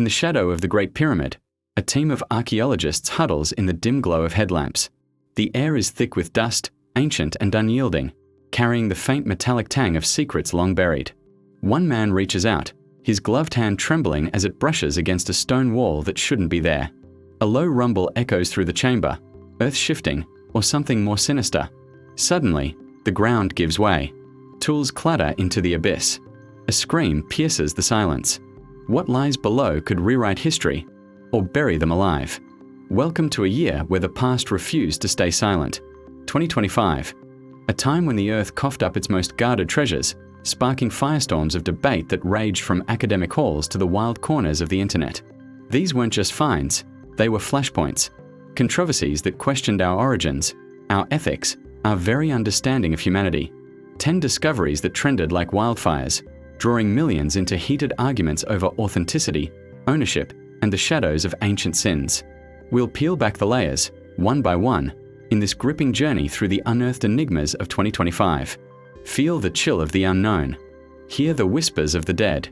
In the shadow of the Great Pyramid, a team of archaeologists huddles in the dim glow of headlamps. The air is thick with dust, ancient and unyielding, carrying the faint metallic tang of secrets long buried. One man reaches out, his gloved hand trembling as it brushes against a stone wall that shouldn't be there. A low rumble echoes through the chamber, earth shifting, or something more sinister. Suddenly, the ground gives way. Tools clatter into the abyss. A scream pierces the silence. What lies below could rewrite history, or bury them alive. Welcome to a year where the past refused to stay silent. 2025, a time when the Earth coughed up its most guarded treasures, sparking firestorms of debate that raged from academic halls to the wild corners of the internet. These weren't just finds, they were flashpoints, controversies that questioned our origins, our ethics, our very understanding of humanity. 10 discoveries that trended like wildfires, drawing millions into heated arguments over authenticity, ownership, and the shadows of ancient sins. We'll peel back the layers, one by one, in this gripping journey through the unearthed enigmas of 2025. Feel the chill of the unknown. Hear the whispers of the dead.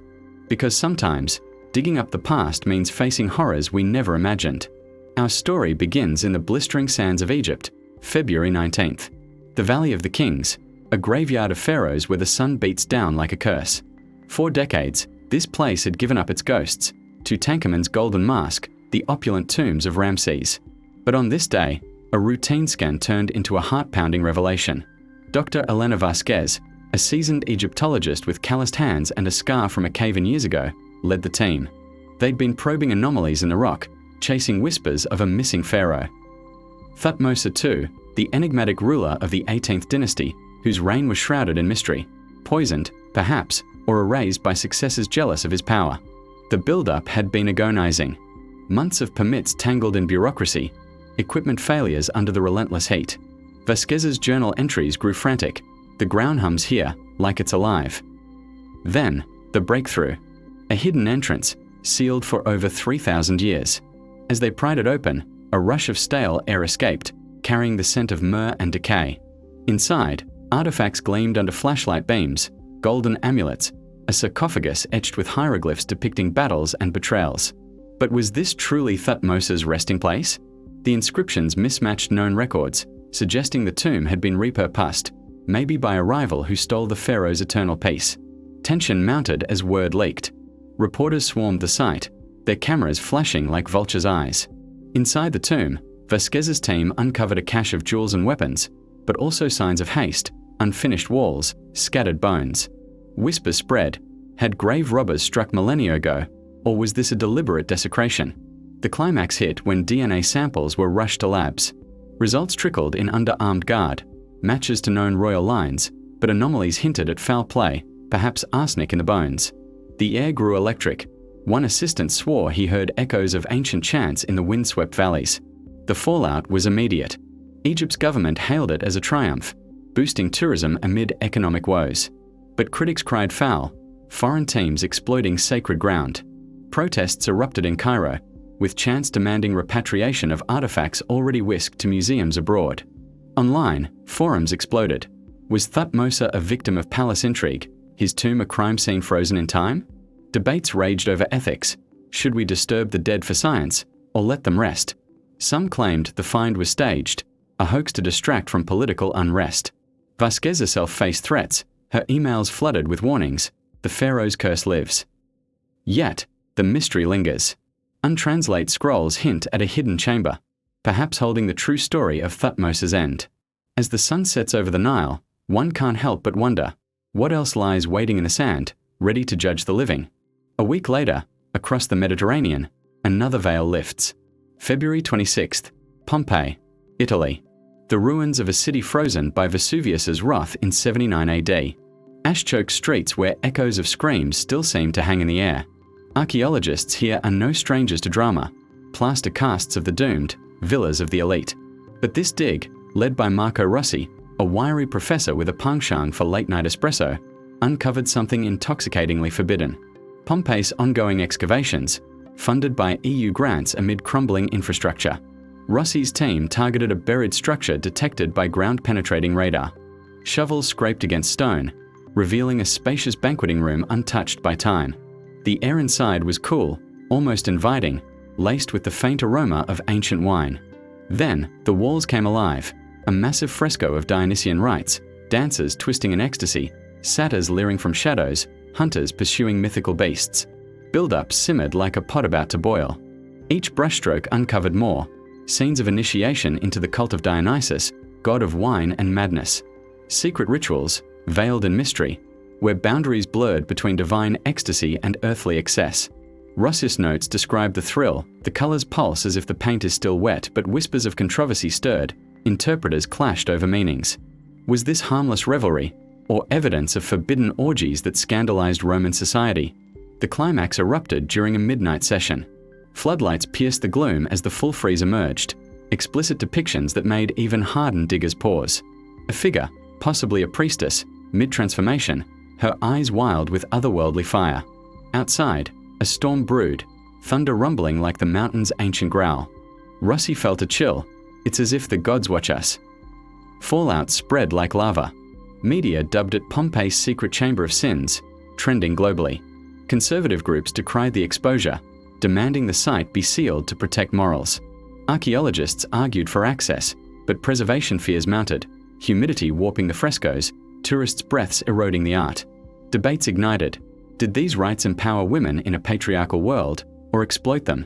Because sometimes, digging up the past means facing horrors we never imagined. Our story begins in the blistering sands of Egypt, February 19th. The Valley of the Kings, a graveyard of pharaohs where the sun beats down like a curse. For decades, this place had given up its ghosts, Tutankhamun's golden mask, the opulent tombs of Ramses. But on this day, a routine scan turned into a heart-pounding revelation. Dr. Elena Vasquez, a seasoned Egyptologist with calloused hands and a scar from a cave-in years ago, led the team. They'd been probing anomalies in the rock, chasing whispers of a missing pharaoh. Thutmose II, the enigmatic ruler of the 18th dynasty, whose reign was shrouded in mystery, poisoned, perhaps, or erased by successors jealous of his power. The build-up had been agonizing. Months of permits tangled in bureaucracy, equipment failures under the relentless heat. Vasquez's journal entries grew frantic. The ground hums here, like it's alive. Then, the breakthrough. A hidden entrance, sealed for over 3,000 years. As they pried it open, a rush of stale air escaped, carrying the scent of myrrh and decay. Inside, artifacts gleamed under flashlight beams, golden amulets, a sarcophagus etched with hieroglyphs depicting battles and betrayals. But was this truly Thutmose's resting place? The inscriptions mismatched known records, suggesting the tomb had been repurposed, maybe by a rival who stole the pharaoh's eternal peace. Tension mounted as word leaked. Reporters swarmed the site, their cameras flashing like vultures' eyes. Inside the tomb, Vasquez's team uncovered a cache of jewels and weapons, but also signs of haste, unfinished walls, scattered bones. Whispers spread. Had grave robbers struck millennia ago, or was this a deliberate desecration? The climax hit when DNA samples were rushed to labs. Results trickled in under armed guard, matches to known royal lines, but anomalies hinted at foul play, perhaps arsenic in the bones. The air grew electric. One assistant swore he heard echoes of ancient chants in the windswept valleys. The fallout was immediate. Egypt's government hailed it as a triumph, boosting tourism amid economic woes. But critics cried foul, foreign teams exploiting sacred ground. Protests erupted in Cairo, with chants demanding repatriation of artifacts already whisked to museums abroad. Online, forums exploded. Was Thutmose a victim of palace intrigue, his tomb a crime scene frozen in time? Debates raged over ethics. Should we disturb the dead for science, or let them rest? Some claimed the find was staged, a hoax to distract from political unrest. Vasquez herself faced threats, her emails flooded with warnings. The pharaoh's curse lives. Yet, the mystery lingers. Untranslated scrolls hint at a hidden chamber, perhaps holding the true story of Thutmose's end. As the sun sets over the Nile, one can't help but wonder, what else lies waiting in the sand, ready to judge the living? A week later, across the Mediterranean, another veil lifts. February 26th, Pompeii, Italy. The ruins of a city frozen by Vesuvius's wrath in 79 AD. Ash-choked streets where echoes of screams still seem to hang in the air. Archaeologists here are no strangers to drama, plaster casts of the doomed, villas of the elite. But this dig, led by Marco Rossi, a wiry professor with a penchant for late-night espresso, uncovered something intoxicatingly forbidden. Pompeii's ongoing excavations, funded by EU grants amid crumbling infrastructure. Rossi's team targeted a buried structure detected by ground-penetrating radar. Shovels scraped against stone, revealing a spacious banqueting room untouched by time. The air inside was cool, almost inviting, laced with the faint aroma of ancient wine. Then, the walls came alive, a massive fresco of Dionysian rites, dancers twisting in ecstasy, satyrs leering from shadows, hunters pursuing mythical beasts. Build-up simmered like a pot about to boil. Each brushstroke uncovered more, scenes of initiation into the cult of Dionysus, god of wine and madness. Secret rituals, veiled in mystery, where boundaries blurred between divine ecstasy and earthly excess. Rossius notes describe the thrill, the colors pulse as if the paint is still wet, but whispers of controversy stirred, interpreters clashed over meanings. Was this harmless revelry, or evidence of forbidden orgies that scandalized Roman society? The climax erupted during a midnight session. Floodlights pierced the gloom as the full frieze emerged, explicit depictions that made even hardened diggers pause. A figure, possibly a priestess, mid-transformation, her eyes wild with otherworldly fire. Outside, a storm brewed, thunder rumbling like the mountain's ancient growl. Rossi felt a chill. It's as if the gods watch us. Fallout spread like lava. Media dubbed it Pompeii's secret chamber of sins, trending globally. Conservative groups decried the exposure, demanding the site be sealed to protect morals. Archaeologists argued for access, but preservation fears mounted, humidity warping the frescoes, tourists' breaths eroding the art. Debates ignited. Did these rites empower women in a patriarchal world, or exploit them?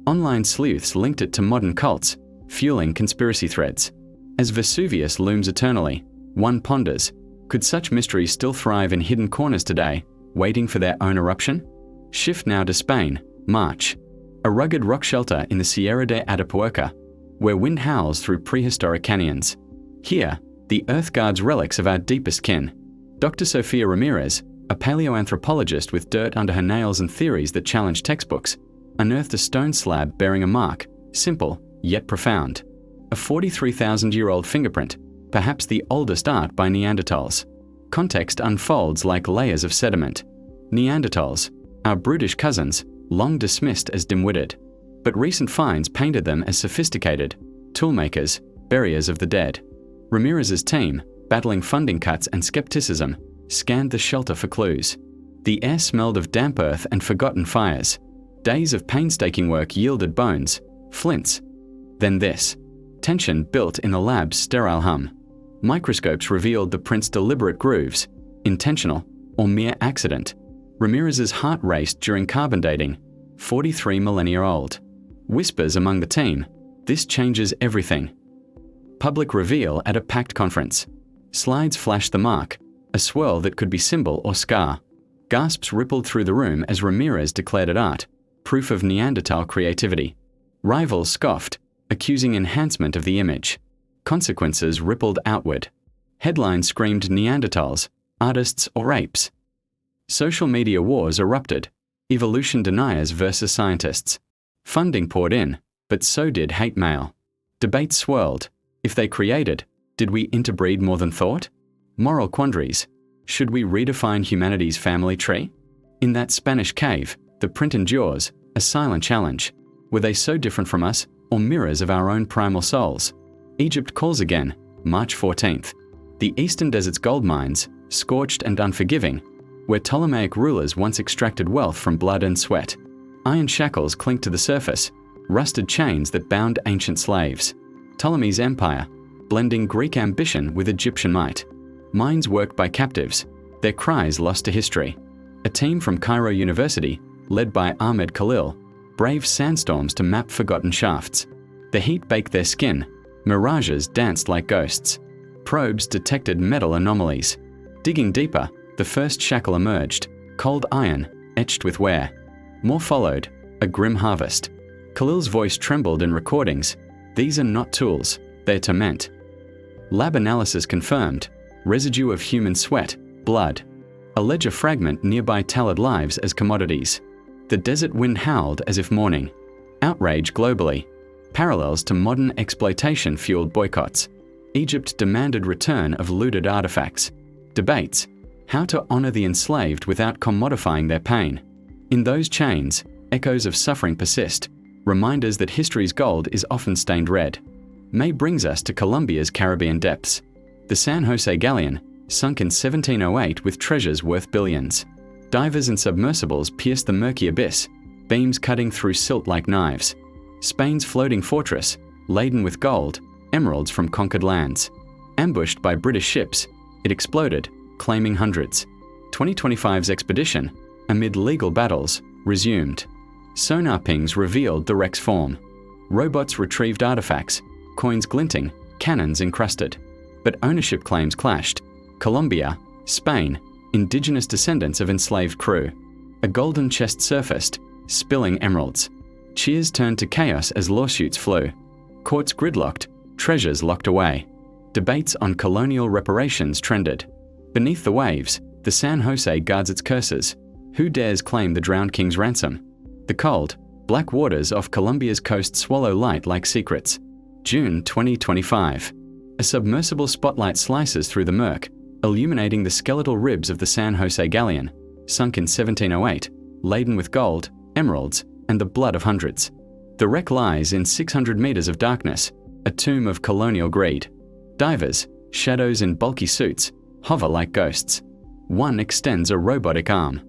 Online sleuths linked it to modern cults, fueling conspiracy threads. As Vesuvius looms eternally, one ponders, could such mysteries still thrive in hidden corners today, waiting for their own eruption? Shift now to Spain, March. A rugged rock shelter in the Sierra de Atapuerca, where wind howls through prehistoric canyons. Here, the earth guards relics of our deepest kin. Dr. Sofia Ramirez, a paleoanthropologist with dirt under her nails and theories that challenge textbooks, unearthed a stone slab bearing a mark, simple, yet profound. A 43,000-year-old fingerprint, perhaps the oldest art by Neanderthals. Context unfolds like layers of sediment. Neanderthals, our brutish cousins, long dismissed as dim-witted. But recent finds painted them as sophisticated, toolmakers, buriers of the dead. Ramirez's team, battling funding cuts and skepticism, scanned the shelter for clues. The air smelled of damp earth and forgotten fires. Days of painstaking work yielded bones, flints. Then this. Tension built in the lab's sterile hum. Microscopes revealed the print's deliberate grooves, intentional or mere accident. Ramirez's heart raced during carbon dating, 43 millennia old. Whispers among the team, this changes everything. Public reveal at a packed conference. Slides flashed the mark, a swirl that could be symbol or scar. Gasps rippled through the room as Ramirez declared it art, proof of Neanderthal creativity. Rivals scoffed, accusing enhancement of the image. Consequences rippled outward. Headlines screamed Neanderthals, artists or apes. Social media wars erupted, evolution deniers versus scientists. Funding poured in, but so did hate mail. Debates swirled. If they created, did we interbreed more than thought? Moral quandaries. Should we redefine humanity's family tree? In that Spanish cave, the print endures, a silent challenge. Were they so different from us, or mirrors of our own primal souls? Egypt calls again, March 14th. The eastern desert's gold mines, scorched and unforgiving, where Ptolemaic rulers once extracted wealth from blood and sweat. Iron shackles clink to the surface, rusted chains that bound ancient slaves. Ptolemy's empire, blending Greek ambition with Egyptian might. Minds worked by captives, their cries lost to history. A team from Cairo University, led by Ahmed Khalil, braved sandstorms to map forgotten shafts. The heat baked their skin, mirages danced like ghosts. Probes detected metal anomalies. Digging deeper, the first shackle emerged, cold iron, etched with wear. More followed, a grim harvest. Khalil's voice trembled in recordings. These are not tools, they're torment. Lab analysis confirmed, residue of human sweat, blood. A ledger fragment nearby tallied lives as commodities. The desert wind howled as if mourning. Outrage globally. Parallels to modern exploitation fueled boycotts. Egypt demanded return of looted artifacts. Debates. How to honor the enslaved without commodifying their pain. In those chains, echoes of suffering persist, reminders that history's gold is often stained red. May brings us to Colombia's Caribbean depths. The San José galleon, sunk in 1708 with treasures worth billions. Divers and submersibles pierced the murky abyss, beams cutting through silt like knives. Spain's floating fortress, laden with gold, emeralds from conquered lands. Ambushed by British ships, it exploded, claiming hundreds. 2025's expedition, amid legal battles, resumed. Sonar pings revealed the wreck's form. Robots retrieved artifacts, coins glinting, cannons encrusted. But ownership claims clashed. Colombia, Spain, indigenous descendants of enslaved crew. A golden chest surfaced, spilling emeralds. Cheers turned to chaos as lawsuits flew. Courts gridlocked, treasures locked away. Debates on colonial reparations trended. Beneath the waves, the San José guards its curses. Who dares claim the drowned king's ransom? The cold, black waters off Colombia's coast swallow light like secrets. June 2025. A submersible spotlight slices through the murk, illuminating the skeletal ribs of the San José galleon, sunk in 1708, laden with gold, emeralds, and the blood of hundreds. The wreck lies in 600 meters of darkness, a tomb of colonial greed. Divers, shadows in bulky suits, hover like ghosts. One extends a robotic arm.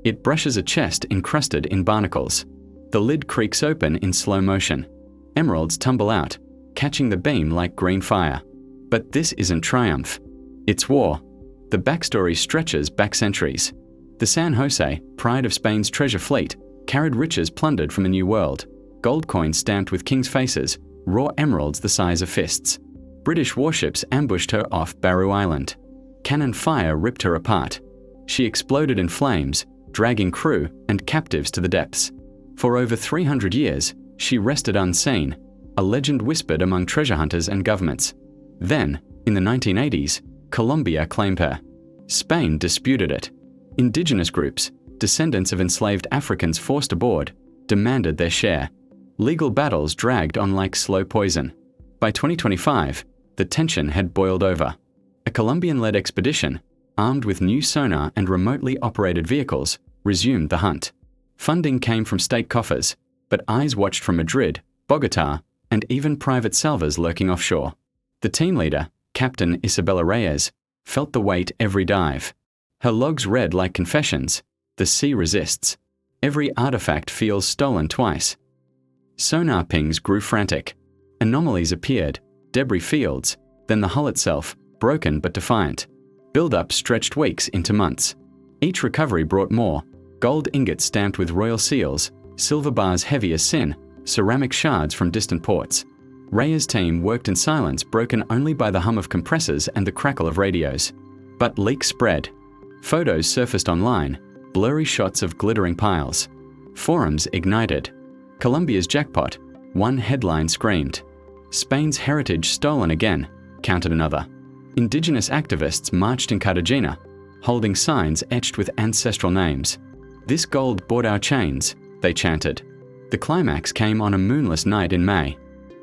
It brushes a chest encrusted in barnacles. The lid creaks open in slow motion. Emeralds tumble out, catching the beam like green fire. But this isn't triumph. It's war. The backstory stretches back centuries. The San José, pride of Spain's treasure fleet, carried riches plundered from a new world. Gold coins stamped with kings' faces, raw emeralds the size of fists. British warships ambushed her off Barrow Island. Cannon fire ripped her apart. She exploded in flames, dragging crew and captives to the depths. For over 300 years, she rested unseen, a legend whispered among treasure hunters and governments. Then, in the 1980s, Colombia claimed her. Spain disputed it. Indigenous groups, descendants of enslaved Africans forced aboard, demanded their share. Legal battles dragged on like slow poison. By 2025, the tension had boiled over. A Colombian-led expedition, armed with new sonar and remotely operated vehicles, resumed the hunt. Funding came from state coffers, but eyes watched from Madrid, Bogotá, and even private salvors lurking offshore. The team leader, Captain Isabella Reyes, felt the weight every dive. Her logs read like confessions. The sea resists. Every artifact feels stolen twice. Sonar pings grew frantic. Anomalies appeared, debris fields, then the hull itself, broken but defiant. Build-up stretched weeks into months. Each recovery brought more: gold ingots stamped with royal seals, silver bars heavy as sin, ceramic shards from distant ports. Reyes' team worked in silence, broken only by the hum of compressors and the crackle of radios. But leaks spread. Photos surfaced online, blurry shots of glittering piles. Forums ignited. Colombia's jackpot, one headline screamed. Spain's heritage stolen again, counted another. Indigenous activists marched in Cartagena, holding signs etched with ancestral names. This gold bought our chains, they chanted. The climax came on a moonless night in May.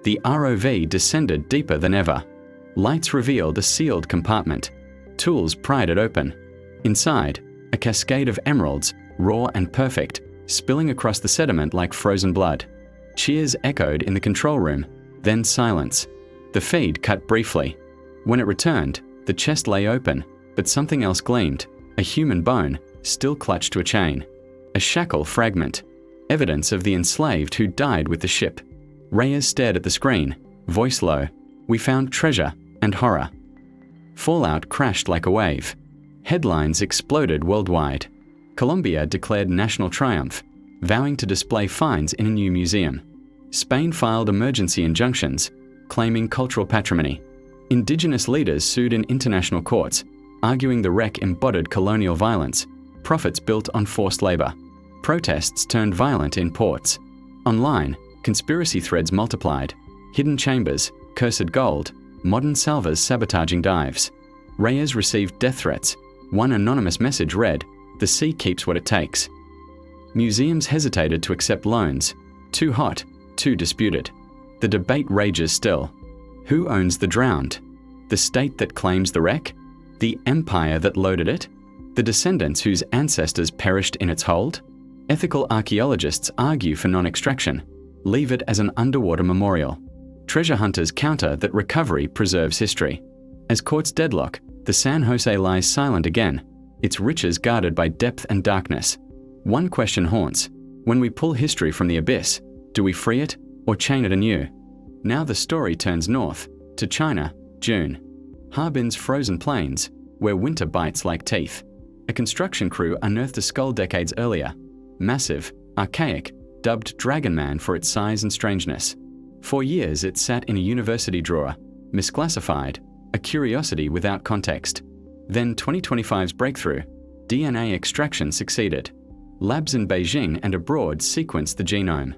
The ROV descended deeper than ever. Lights revealed a sealed compartment. Tools pried it open. Inside, a cascade of emeralds, raw and perfect, spilling across the sediment like frozen blood. Cheers echoed in the control room, then silence. The feed cut briefly. When it returned, the chest lay open, but something else gleamed, a human bone, still clutched to a chain. A shackle fragment, evidence of the enslaved who died with the ship. Reyes stared at the screen, voice low. We found treasure and horror. Fallout crashed like a wave. Headlines exploded worldwide. Colombia declared national triumph, vowing to display finds in a new museum. Spain filed emergency injunctions, claiming cultural patrimony. Indigenous leaders sued in international courts, arguing the wreck embodied colonial violence, profits built on forced labor. Protests turned violent in ports. Online, conspiracy threads multiplied. Hidden chambers, cursed gold, modern salvors sabotaging dives. Reyes received death threats. One anonymous message read, "The sea keeps what it takes." Museums hesitated to accept loans. Too hot, too disputed. The debate rages still. Who owns the drowned? The state that claims the wreck? The empire that loaded it? The descendants whose ancestors perished in its hold? Ethical archaeologists argue for non-extraction. Leave it as an underwater memorial. Treasure hunters counter that recovery preserves history. As courts deadlock, the San José lies silent again, its riches guarded by depth and darkness. One question haunts: When we pull history from the abyss, do we free it or chain it anew? Now the story turns north, to China, June. Harbin's frozen plains, where winter bites like teeth. A construction crew unearthed a skull decades earlier. Massive, archaic, dubbed Dragon Man for its size and strangeness. For years it sat in a university drawer, misclassified, a curiosity without context. Then 2025's breakthrough, DNA extraction succeeded. Labs in Beijing and abroad sequenced the genome.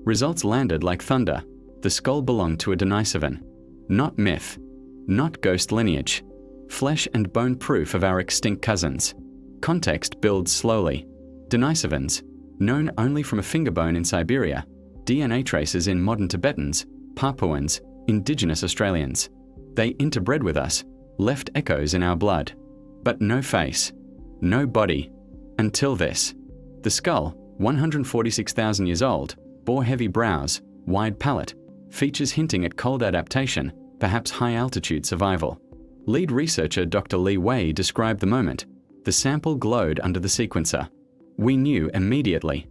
Results landed like thunder. The skull belonged to a Denisovan. Not myth. Not ghost lineage. Flesh and bone proof of our extinct cousins. Context builds slowly. Denisovans, known only from a finger bone in Siberia, DNA traces in modern Tibetans, Papuans, indigenous Australians. They interbred with us, left echoes in our blood. But no face, no body. Until this. The skull, 146,000 years old, bore heavy brows, wide palate, features hinting at cold adaptation, perhaps high-altitude survival. Lead researcher Dr. Li Wei described the moment. The sample glowed under the sequencer. We knew immediately.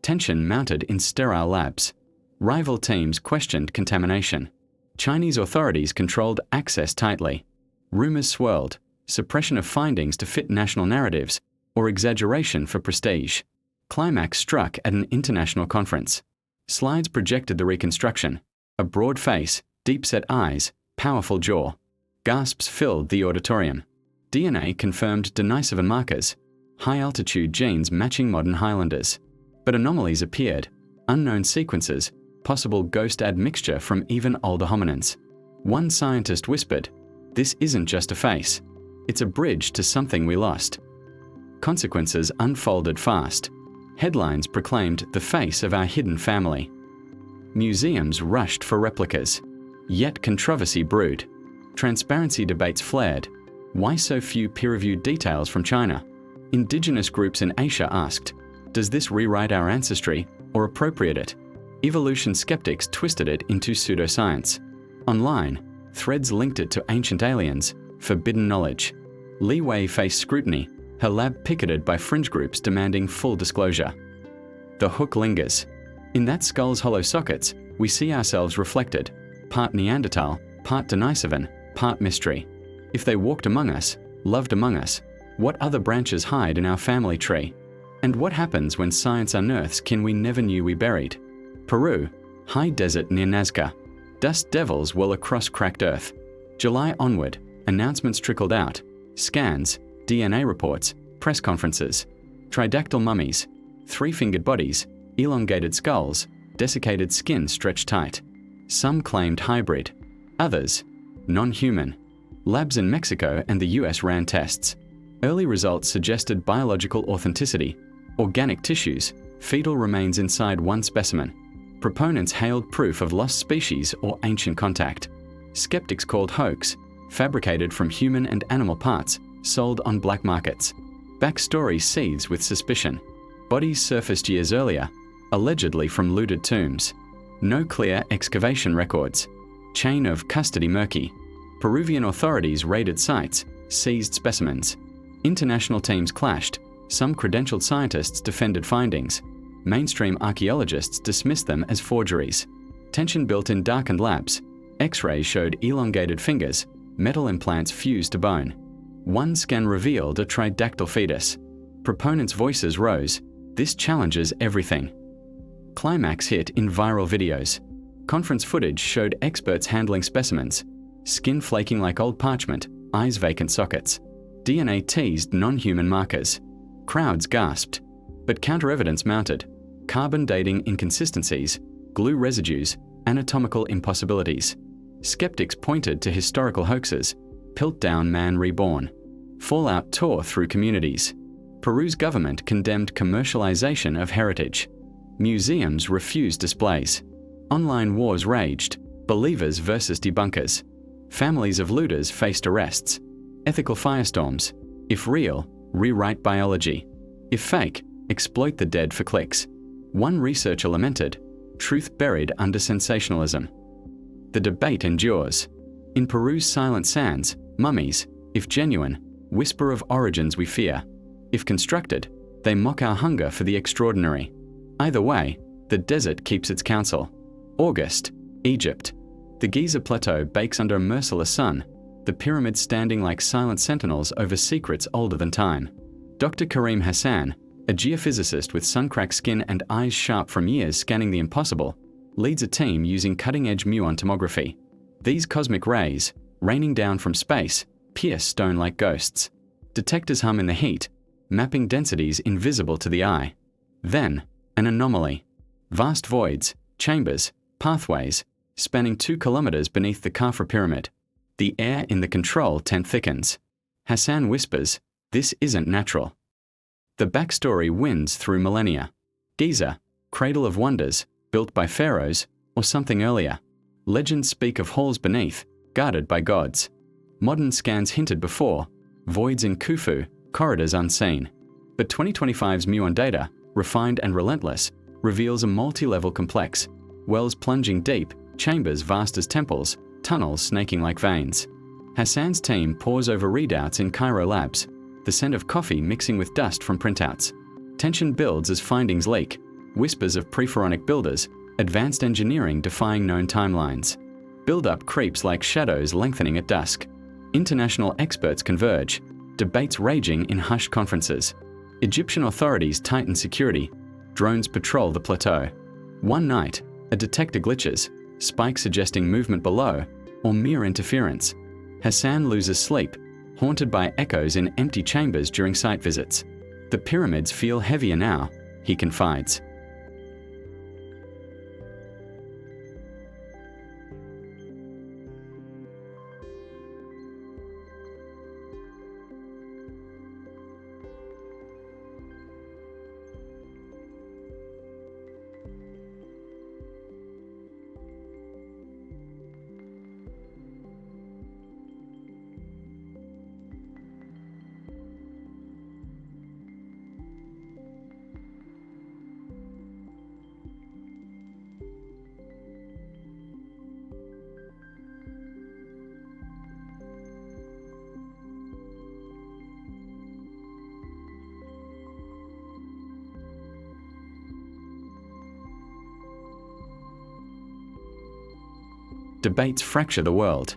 Tension mounted in sterile labs. Rival teams questioned contamination. Chinese authorities controlled access tightly. Rumors swirled, suppression of findings to fit national narratives, or exaggeration for prestige. Climax struck at an international conference. Slides projected the reconstruction. A broad face, deep-set eyes, powerful jaw. Gasps filled the auditorium. DNA confirmed Denisovan markers, high-altitude genes matching modern Highlanders. But anomalies appeared, unknown sequences, possible ghost admixture from even older hominins. One scientist whispered, "This isn't just a face. It's a bridge to something we lost." Consequences unfolded fast. Headlines proclaimed the face of our hidden family. Museums rushed for replicas. Yet controversy brewed. Transparency debates flared. Why so few peer-reviewed details from China? Indigenous groups in Asia asked, does this rewrite our ancestry or appropriate it? Evolution skeptics twisted it into pseudoscience. Online, threads linked it to ancient aliens, forbidden knowledge. Li Wei faced scrutiny, her lab picketed by fringe groups demanding full disclosure. The hook lingers. In that skull's hollow sockets, we see ourselves reflected, part Neanderthal, part Denisovan, part mystery. If they walked among us, loved among us, what other branches hide in our family tree? And what happens when science unearths kin we never knew we buried? Peru, high desert near Nazca. Dust devils whirl across cracked earth. July onward, announcements trickled out. Scans, DNA reports, press conferences. Tridactyl mummies, three-fingered bodies, elongated skulls, desiccated skin stretched tight. Some claimed hybrid, others, non-human. Labs in Mexico and the US ran tests. Early results suggested biological authenticity. Organic tissues, fetal remains inside one specimen. Proponents hailed proof of lost species or ancient contact. Skeptics called hoax, fabricated from human and animal parts, sold on black markets. Backstory seethes with suspicion. Bodies surfaced years earlier, allegedly from looted tombs. No clear excavation records. Chain of custody murky. Peruvian authorities raided sites, seized specimens. International teams clashed. Some credentialed scientists defended findings. Mainstream archaeologists dismissed them as forgeries. Tension built in darkened labs. X-rays showed elongated fingers, metal implants fused to bone. One scan revealed a tridactyl fetus. Proponents' voices rose. This challenges everything. Climax hit in viral videos. Conference footage showed experts handling specimens. Skin flaking like old parchment, eyes vacant sockets. DNA teased non-human markers. Crowds gasped. But counter-evidence mounted. Carbon dating inconsistencies, glue residues, anatomical impossibilities. Skeptics pointed to historical hoaxes. Piltdown man reborn. Fallout tore through communities. Peru's government condemned commercialization of heritage. Museums refused displays. Online wars raged. Believers versus debunkers. Families of looters faced arrests. Ethical firestorms. If real, rewrite biology. If fake, exploit the dead for clicks. One researcher lamented, truth buried under sensationalism. The debate endures. In Peru's silent sands, mummies, if genuine, whisper of origins we fear. If constructed, they mock our hunger for the extraordinary. Either way, the desert keeps its counsel. August, Egypt. The Giza plateau bakes under a merciless sun, the pyramids standing like silent sentinels over secrets older than time. Dr. Karim Hassan, a geophysicist with sun-cracked skin and eyes sharp from years scanning the impossible, leads a team using cutting-edge muon tomography. These cosmic rays, raining down from space, pierce stone like ghosts. Detectors hum in the heat, mapping densities invisible to the eye. Then, an anomaly. Vast voids, chambers, pathways, spanning 2 kilometers beneath the Khafra pyramid. The air in the control tent thickens. Hassan whispers, "This isn't natural." The backstory wins through millennia. Giza, cradle of wonders, built by pharaohs, or something earlier. Legends speak of halls beneath, guarded by gods. Modern scans hinted before, voids in Khufu, corridors unseen. But 2025's muon data, refined and relentless, reveals a multi-level complex. Wells plunging deep, chambers vast as temples, tunnels snaking like veins. Hassan's team pores over readouts in Cairo labs, the scent of coffee mixing with dust from printouts. Tension builds as findings leak, whispers of pre-pharaonic builders, advanced engineering defying known timelines. Build-up creeps like shadows lengthening at dusk. International experts converge, debates raging in hushed conferences. Egyptian authorities tighten security, drones patrol the plateau. One night, a detector glitches, spikes suggesting movement below, or mere interference. Hassan loses sleep, haunted by echoes in empty chambers during site visits. The pyramids feel heavier now, he confides. Debates fracture the world.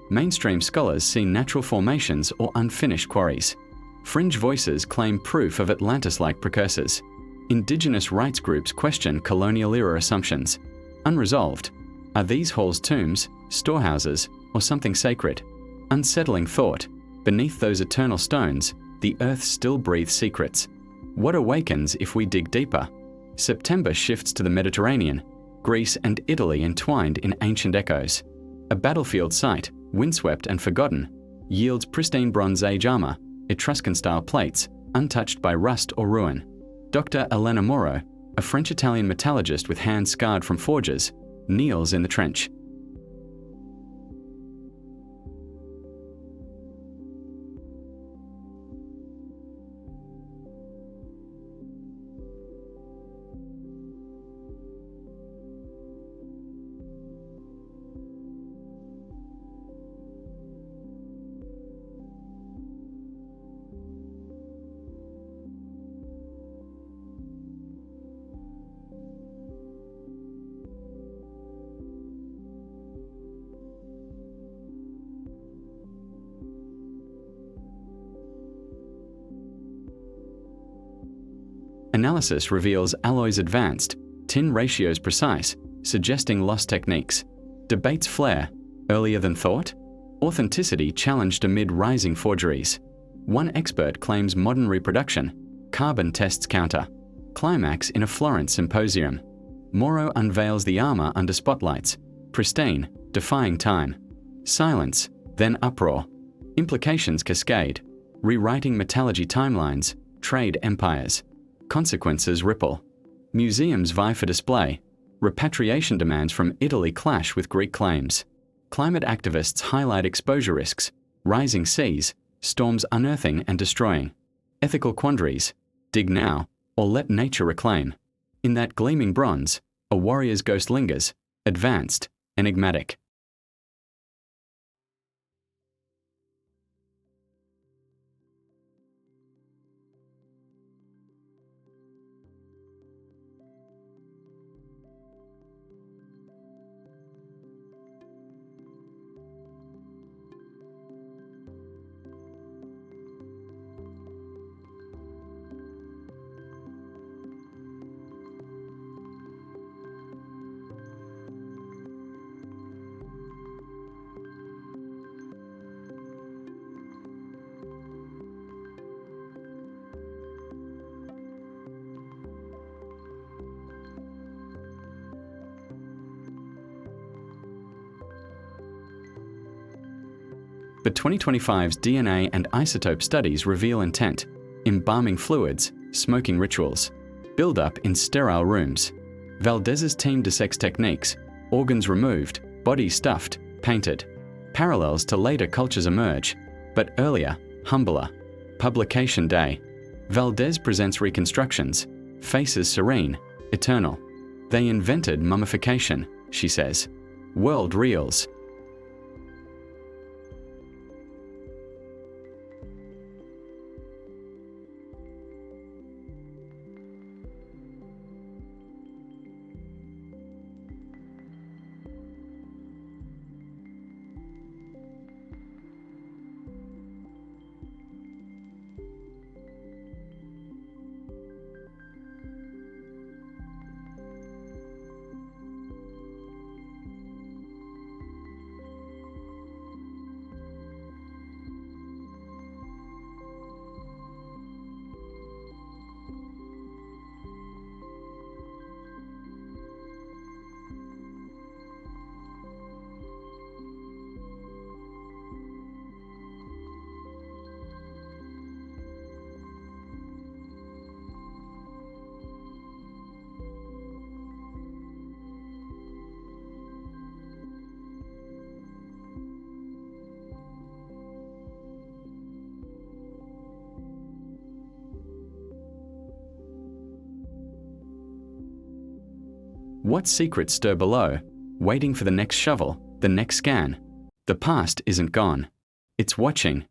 Mainstream scholars see natural formations or unfinished quarries. Fringe voices claim proof of Atlantis-like precursors. Indigenous rights groups question colonial-era assumptions. Unresolved, are these halls tombs, storehouses, or something sacred? Unsettling thought, beneath those eternal stones, the earth still breathes secrets. What awakens if we dig deeper? September shifts to the Mediterranean, Greece and Italy entwined in ancient echoes. A battlefield site, windswept and forgotten, yields pristine Bronze Age armor, Etruscan-style plates, untouched by rust or ruin. Dr. Elena Moro, a French-Italian metallurgist with hands scarred from forges, kneels in the trench. Analysis reveals alloys advanced, tin ratios precise, suggesting lost techniques. Debates flare, earlier than thought? Authenticity challenged amid rising forgeries. One expert claims modern reproduction, carbon tests counter. Climax in a Florence symposium. Moro unveils the armor under spotlights, pristine, defying time. Silence, then uproar. Implications cascade, rewriting metallurgy timelines, trade empires. Consequences ripple. Museums vie for display. Repatriation demands from Italy clash with Greek claims. Climate activists highlight exposure risks, rising seas, storms unearthing and destroying. Ethical quandaries, dig now, or let nature reclaim. In that gleaming bronze, a warrior's ghost lingers, advanced, enigmatic. But 2025's DNA and isotope studies reveal intent: embalming fluids, smoking rituals, build-up in sterile rooms. Valdez's team dissects techniques: organs removed, bodies stuffed, painted. Parallels to later cultures emerge, but earlier, humbler. Publication day. Valdez presents reconstructions, faces serene, eternal. They invented mummification, she says. World reels. What secrets stir below, waiting for the next shovel, the next scan? The past isn't gone. It's watching,